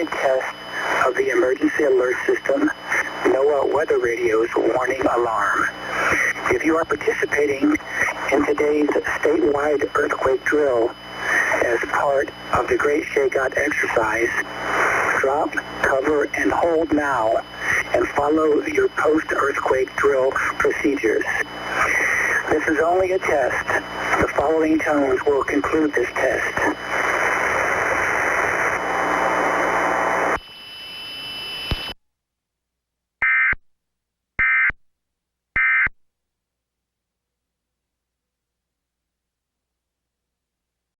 automated test of the emergency alert system, NOAA weather radio's warning alarm. If you are participating in today's statewide earthquake drill as part of the Great Shakeout exercise, drop, cover, and hold now and follow your post-earthquake drill procedures. This is only a test. The following tones will conclude this test.